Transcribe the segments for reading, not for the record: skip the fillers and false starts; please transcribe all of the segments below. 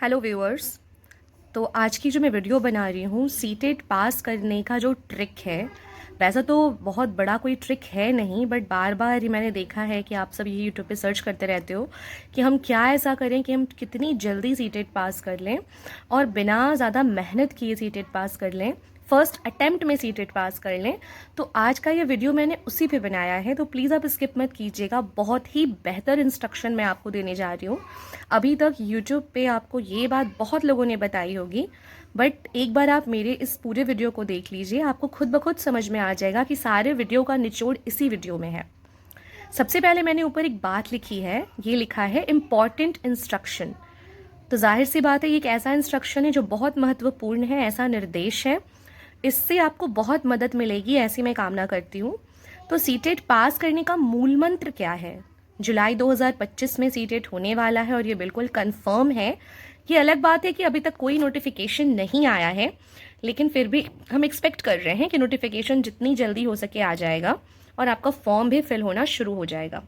Hello viewers. तो आज की जो मैं वीडियो बना रही हूँ सीटेट पास करने का जो ट्रिक है, वैसा तो बहुत बड़ा कोई ट्रिक है नहीं, बट बार बार ही मैंने देखा है कि आप सब ये यूट्यूब पे सर्च करते रहते हो कि हम क्या ऐसा करें कि हम कितनी जल्दी सीटेट पास कर लें और बिना ज़्यादा मेहनत किए सीटेट पास कर लें, फर्स्ट अटेम्प्ट में सीटेट पास कर लें। तो आज का ये वीडियो मैंने उसी पे बनाया है, तो प्लीज़ आप स्किप मत कीजिएगा। बहुत ही बेहतर इंस्ट्रक्शन मैं आपको देने जा रही हूँ। अभी तक यूट्यूब पे आपको ये बात बहुत लोगों ने बताई होगी, बट एक बार आप मेरे इस पूरे वीडियो को देख लीजिए, आपको खुद ब खुद समझ में आ जाएगा कि सारे वीडियो का निचोड़ इसी वीडियो में है। सबसे पहले मैंने ऊपर एक बात लिखी है, ये लिखा है इम्पॉर्टेंट इंस्ट्रक्शन। तो जाहिर सी बात है ये एक ऐसा इंस्ट्रक्शन है जो बहुत महत्वपूर्ण है, ऐसा निर्देश है, इससे आपको बहुत मदद मिलेगी, ऐसी मैं कामना करती हूँ। तो सीटेट पास करने का मूल मंत्र क्या है? जुलाई 2025 में सीटेट होने वाला है और ये बिल्कुल कंफर्म है। ये अलग बात है कि अभी तक कोई नोटिफिकेशन नहीं आया है, लेकिन फिर भी हम एक्सपेक्ट कर रहे हैं कि नोटिफिकेशन जितनी जल्दी हो सके आ जाएगा और आपका फॉर्म भी फिल होना शुरू हो जाएगा।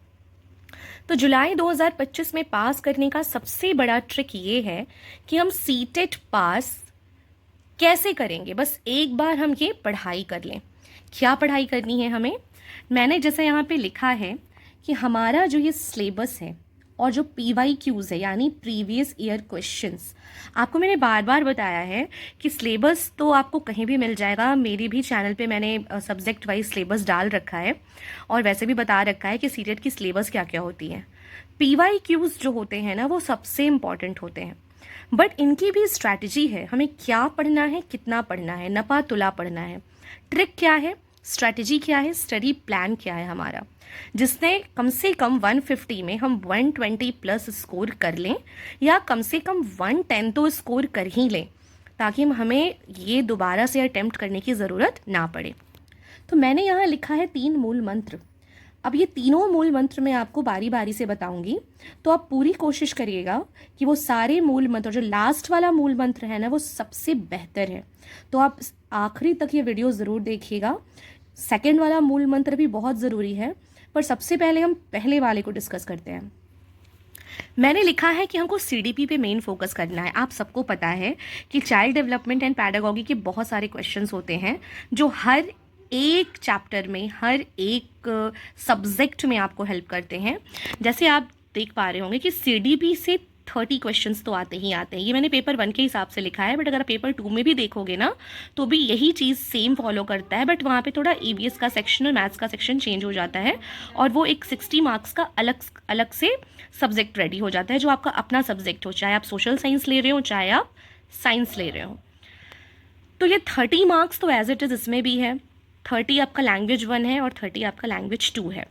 तो जुलाई 2025 में पास करने का सबसे बड़ा ट्रिक ये है कि हम सीटेट पास कैसे करेंगे। बस एक बार हम ये पढ़ाई कर लें। क्या पढ़ाई करनी है हमें? मैंने जैसे यहाँ पे लिखा है कि हमारा जो ये सिलेबस है और जो PYQs है यानी प्रीवियस ईयर क्वेश्चंस, आपको मैंने बार बार बताया है कि सिलेबस तो आपको कहीं भी मिल जाएगा। मेरी भी चैनल पे मैंने सब्जेक्ट वाइज सिलेबस डाल रखा है और वैसे भी बता रखा है कि सीटेट की सिलेबस क्या क्या होती है। PYQs जो होते हैं ना, वो सबसे इम्पॉर्टेंट होते हैं, बट इनकी भी स्ट्रैटेजी है। हमें क्या पढ़ना है, कितना पढ़ना है, नपा तुला पढ़ना है। ट्रिक क्या है, स्ट्रैटेजी क्या है, स्टडी प्लान क्या है हमारा, जिसने कम से कम 150 में हम 120 प्लस स्कोर कर लें, या कम से कम 110 तो स्कोर कर ही लें, ताकि हमें ये दोबारा से अटेम्प्ट करने की ज़रूरत ना पड़े। तो मैंने यहाँ लिखा है 3 मूल मंत्र। अब ये तीनों मूल मंत्र मैं आपको बारी बारी से बताऊंगी, तो आप पूरी कोशिश करिएगा कि वो सारे मूल मंत्र, जो लास्ट वाला मूल मंत्र है ना, वो सबसे बेहतर है। तो आप आखिरी तक ये वीडियो ज़रूर देखिएगा। सेकंड वाला मूल मंत्र भी बहुत ज़रूरी है, पर सबसे पहले हम पहले वाले को डिस्कस करते हैं। मैंने लिखा है कि हमको CDP पे मेन फोकस करना है। आप सबको पता है कि चाइल्ड डेवलपमेंट एंड पैडागॉगी के बहुत सारे क्वेश्चंस होते हैं जो हर एक चैप्टर में, हर एक सब्जेक्ट में आपको हेल्प करते हैं। जैसे आप देख पा रहे होंगे कि CDP से 30 क्वेश्चंस तो आते ही आते हैं। ये मैंने पेपर 1 के हिसाब से लिखा है, बट अगर आप पेपर 2 में भी देखोगे ना, तो भी यही चीज़ सेम फॉलो करता है, बट वहाँ पे थोड़ा EVS का सेक्शन और मैथ्स का सेक्शन चेंज हो जाता है, और वो एक 60 मार्क्स का अलग अलग से सब्जेक्ट रेडी हो जाता है, जो आपका अपना सब्जेक्ट हो, चाहे आप सोशल साइंस ले रहे हो, चाहे आप साइंस ले रहे हो। तो ये 30 मार्क्स तो एज इट इज़ इसमें भी है। 30 आपका लैंग्वेज 1 है और 30 आपका लैंग्वेज 2 है।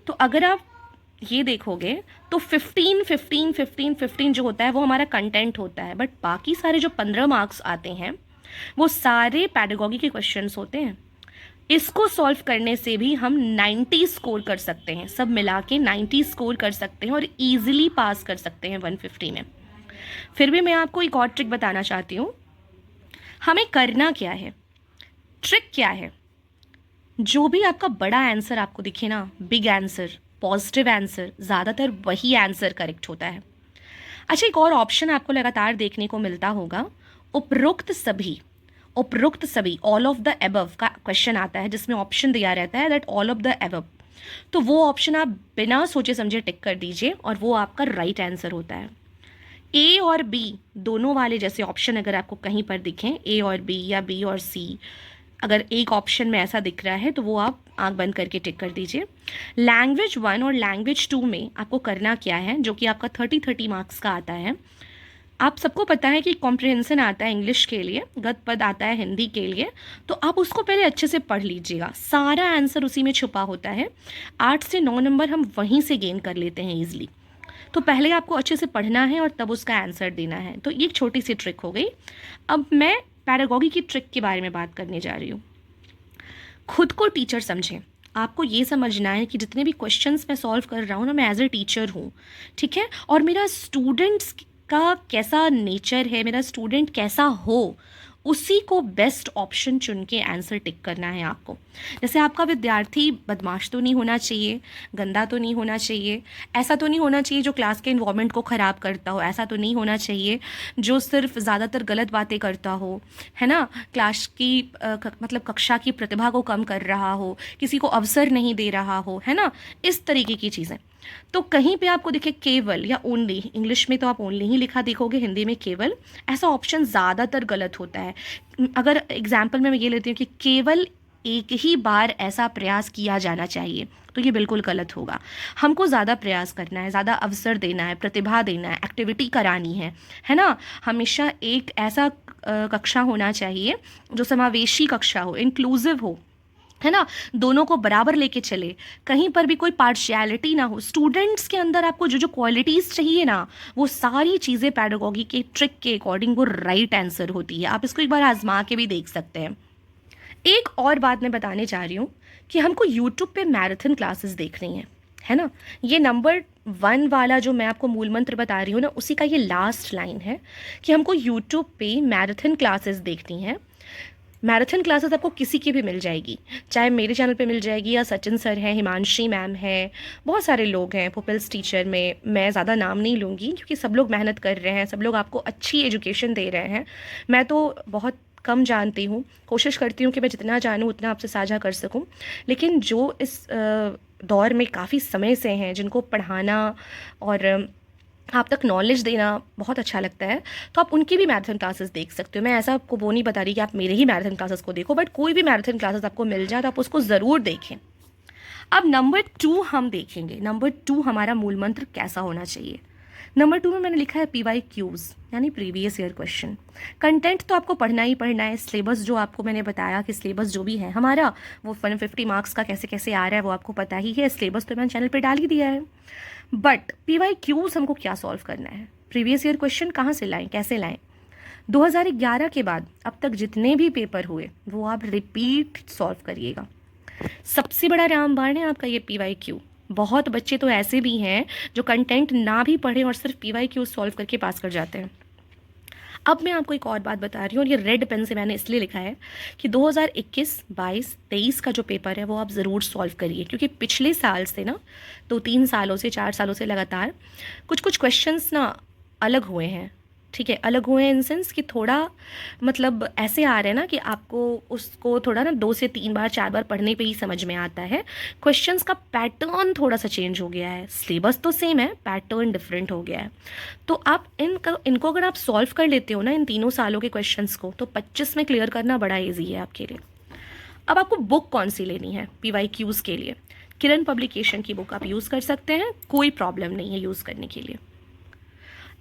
तो अगर आप ये देखोगे तो 15 जो होता है वो हमारा कंटेंट होता है, बट बाकी सारे जो 15 मार्क्स आते हैं वो सारे पैडागॉगी के क्वेश्चंस होते हैं। इसको सॉल्व करने से भी हम 90 स्कोर कर सकते हैं, सब मिला के 90 स्कोर कर सकते हैं और ईजिली पास कर सकते हैं 150 में। फिर भी मैं आपको एक और ट्रिक बताना चाहती हूँ। हमें करना क्या है, ट्रिक क्या है? जो भी आपका बड़ा आंसर आपको दिखे ना, बिग आंसर, पॉजिटिव आंसर, ज़्यादातर वही आंसर करेक्ट होता है। अच्छा, एक और ऑप्शन आपको लगातार देखने को मिलता होगा, उपरोक्त सभी। उपरोक्त सभी, ऑल ऑफ द एबव का क्वेश्चन आता है, जिसमें ऑप्शन दिया रहता है that all of the above. तो वो ऑप्शन आप बिना सोचे समझे टिक कर दीजिए और वो आपका राइट आंसर होता है। A और B दोनों वाले जैसे ऑप्शन अगर आपको कहीं पर दिखें, A और B या B और C, अगर एक ऑप्शन में ऐसा दिख रहा है तो वो आप आंख बंद करके टिक कर दीजिए। लैंग्वेज 1 और लैंग्वेज 2 में आपको करना क्या है, जो कि आपका 30 मार्क्स का आता है। आप सबको पता है कि कॉम्प्रिहेंशन आता है इंग्लिश के लिए, गद्य पद आता है हिंदी के लिए, तो आप उसको पहले अच्छे से पढ़ लीजिएगा। सारा आंसर उसी में छुपा होता है। 8 से 9 नंबर हम वहीं से गेन कर लेते हैं ईजिली। तो पहले आपको अच्छे से पढ़ना है और तब उसका आंसर देना है। तो ये एक छोटी सी ट्रिक हो गई। अब मैं पैडागॉगी की ट्रिक के बारे में बात करने जा रही हूँ। खुद को टीचर समझें। आपको ये समझना है कि जितने भी क्वेश्चंस मैं सॉल्व कर रहा हूँ ना, मैं एज ए टीचर हूँ, ठीक है, और मेरा स्टूडेंट्स का कैसा नेचर है, मेरा स्टूडेंट कैसा हो, उसी को बेस्ट ऑप्शन चुन के आंसर टिक करना है आपको। जैसे आपका विद्यार्थी बदमाश तो नहीं होना चाहिए, गंदा तो नहीं होना चाहिए, ऐसा तो नहीं होना चाहिए जो क्लास के इन्वायरमेंट को ख़राब करता हो, ऐसा तो नहीं होना चाहिए जो सिर्फ ज़्यादातर गलत बातें करता हो, है ना, क्लास की मतलब कक्षा की प्रतिभा को कम कर रहा हो, किसी को अवसर नहीं दे रहा हो, है ना, इस तरीके की चीज़ें। तो कहीं पे आपको दिखे केवल या ओनली, इंग्लिश में तो आप ओनली ही लिखा देखोगे, हिंदी में केवल, ऐसा ऑप्शन ज़्यादातर गलत होता है। अगर एग्जाम्पल में मैं ये लेती हूँ कि केवल एक ही बार ऐसा प्रयास किया जाना चाहिए, तो ये बिल्कुल गलत होगा। हमको ज़्यादा प्रयास करना है, ज़्यादा अवसर देना है, प्रतिभा देना है, एक्टिविटी करानी है ना। हमेशा एक ऐसा कक्षा होना चाहिए जो समावेशी कक्षा हो, इंक्लूसिव हो, है ना, दोनों को बराबर लेके चले, कहीं पर भी कोई पार्शियलिटी ना हो। स्टूडेंट्स के अंदर आपको जो जो क्वालिटीज़ चाहिए ना, वो सारी चीज़ें पैडागॉजी के ट्रिक के अकॉर्डिंग वो राइट आंसर होती है। आप इसको एक बार आजमा के भी देख सकते हैं। एक और बात मैं बताने जा रही हूँ कि हमको यूट्यूब पे मैराथन क्लासेस देखनी है ना। ये नंबर 1 वाला जो मैं आपको मूल मंत्र बता रही हूँ ना, उसी का ये लास्ट लाइन है कि हमको यूट्यूब पे मैराथन क्लासेस देखनी है। मैराथन क्लासेस आपको किसी की भी मिल जाएगी, चाहे मेरे चैनल पे मिल जाएगी या सचिन सर हैं, हिमांशी मैम है, बहुत सारे लोग हैं, पुपिल्स टीचर में मैं ज़्यादा नाम नहीं लूँगी क्योंकि सब लोग मेहनत कर रहे हैं, सब लोग आपको अच्छी एजुकेशन दे रहे हैं। मैं तो बहुत कम जानती हूँ, कोशिश करती हूँ कि मैं जितना जानूँ उतना आपसे साझा कर सकूँ, लेकिन जो इस दौर में काफ़ी समय से हैं, जिनको पढ़ाना और आप तक नॉलेज देना बहुत अच्छा लगता है, तो आप उनकी भी मैराथन क्लासेस देख सकते हो। मैं ऐसा आपको वो नहीं बता रही कि आप मेरे ही मैराथन क्लासेस को देखो, बट कोई भी मैराथन क्लासेस आपको मिल जाए तो आप उसको ज़रूर देखें। अब नंबर 2 हम देखेंगे। नंबर 2 हमारा मूल मंत्र कैसा होना चाहिए। नंबर 2 में मैंने लिखा है PYQs यानी प्रीवियस ईयर क्वेश्चन। कंटेंट तो आपको पढ़ना ही पढ़ना है। सिलेबस जो आपको मैंने बताया कि सिलेबस जो भी है हमारा वो 150 मार्क्स का कैसे कैसे आ रहा है वो आपको पता ही है। सिलेबस तो मैंने चैनल पे डाल ही दिया है। बट PYQs हमको क्या सॉल्व करना है, प्रीवियस ईयर क्वेश्चन कहाँ से लाएं, कैसे लाएं। 2011 के बाद अब तक जितने भी पेपर हुए वो आप रिपीट सॉल्व करिएगा। सबसे बड़ा रामबाण है आपका ये PYQ। बहुत बच्चे तो ऐसे भी हैं जो कंटेंट ना भी पढ़े और सिर्फ PYQ सॉल्व करके पास कर जाते हैं। अब मैं आपको एक और बात बता रही हूँ और ये रेड पेन से मैंने इसलिए लिखा है कि 2021, 22, 23 का जो पेपर है वो आप ज़रूर सॉल्व करिए, क्योंकि पिछले साल से ना 2-3 सालों से 4 सालों से लगातार कुछ क्वेश्चंस ना अलग हुए हैं। ठीक है, अलग हुए हैं इन सेंस कि थोड़ा मतलब ऐसे आ रहे हैं ना कि आपको उसको थोड़ा ना 2 से 3 बार 4 बार पढ़ने पे ही समझ में आता है। क्वेश्चंस का पैटर्न थोड़ा सा चेंज हो गया है, सिलेबस तो सेम है, पैटर्न डिफरेंट हो गया है। तो आप इनको अगर आप सॉल्व कर लेते हो ना इन 3 सालों के क्वेश्चंस को, तो 25 में क्लियर करना बड़ा ईजी है आपके लिए। अब आपको बुक कौन सी लेनी है PYQs के लिए, किरण पब्लिकेशन की बुक आप यूज़ कर सकते हैं, कोई प्रॉब्लम नहीं है यूज़ करने के लिए।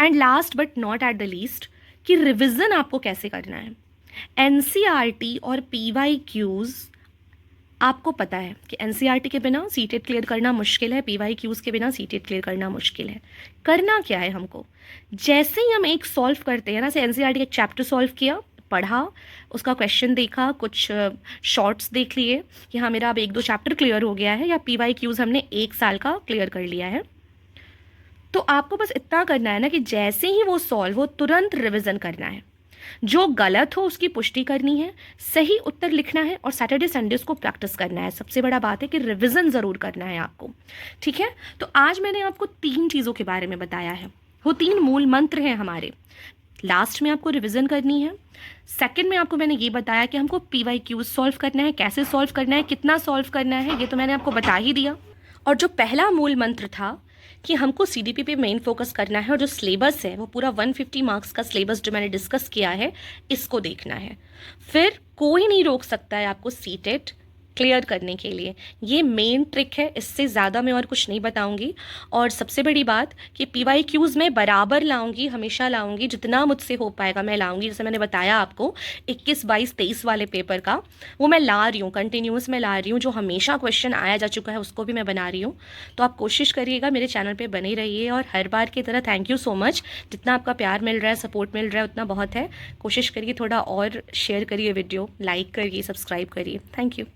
And last but not at the least कि रिविज़न आपको कैसे करना है। NCERT और PYQs आपको पता है कि NCERT के बिना सीटेट क्लियर करना मुश्किल है, PYQs के बिना सीटेट क्लियर करना मुश्किल है। करना क्या है हमको, जैसे ही हम एक सॉल्व करते हैं ना, से NCERT का एक चैप्टर सॉल्व किया, पढ़ा, उसका क्वेश्चन देखा, कुछ शॉर्ट्स देख लिए कि हाँ मेरा अब 1-2 चैप्टर क्लियर हो गया है, या PYQs हमने 1 साल का क्लियर कर लिया है, तो आपको बस इतना करना है ना कि जैसे ही वो सॉल्व हो तुरंत रिवीजन करना है, जो गलत हो उसकी पुष्टि करनी है, सही उत्तर लिखना है और सैटरडे संडे उसको प्रैक्टिस करना है। सबसे बड़ा बात है कि रिवीजन ज़रूर करना है आपको। ठीक है, तो आज मैंने आपको 3 चीज़ों के बारे में बताया है, वो 3 मूल मंत्र हैं हमारे। लास्ट में आपको रिवीजन करनी है, सेकंड में आपको मैंने ये बताया कि हमको PYQs सॉल्व करना है, कैसे सॉल्व करना है, कितना सॉल्व करना है, ये तो मैंने आपको बता ही दिया। और जो पहला मूल मंत्र था कि हमको CDP पे मेन फोकस करना है और जो सिलेबस है वो पूरा 150 मार्क्स का सिलेबस जो मैंने डिस्कस किया है इसको देखना है। फिर कोई नहीं रोक सकता है आपको सीटेट क्लियर करने के लिए। ये मेन ट्रिक है, इससे ज़्यादा मैं और कुछ नहीं बताऊंगी। और सबसे बड़ी बात कि PYQs में बराबर लाऊंगी, हमेशा लाऊंगी, जितना मुझसे हो पाएगा मैं लाऊंगी। जैसे मैंने बताया आपको 21, 22, 23 वाले पेपर का वो मैं ला रही हूँ, कंटिन्यूस में ला रही हूँ। जो हमेशा क्वेश्चन आया जा चुका है उसको भी मैं बना रही हूँ। तो आप कोशिश करिएगा, मेरे चैनल पर बने रहिए। और हर बार की तरह थैंक यू सो मच, जितना आपका प्यार मिल रहा है, सपोर्ट मिल रहा है, उतना बहुत है। कोशिश करिए थोड़ा और शेयर करिए वीडियो, लाइक करिए, सब्सक्राइब करिए। Thank you.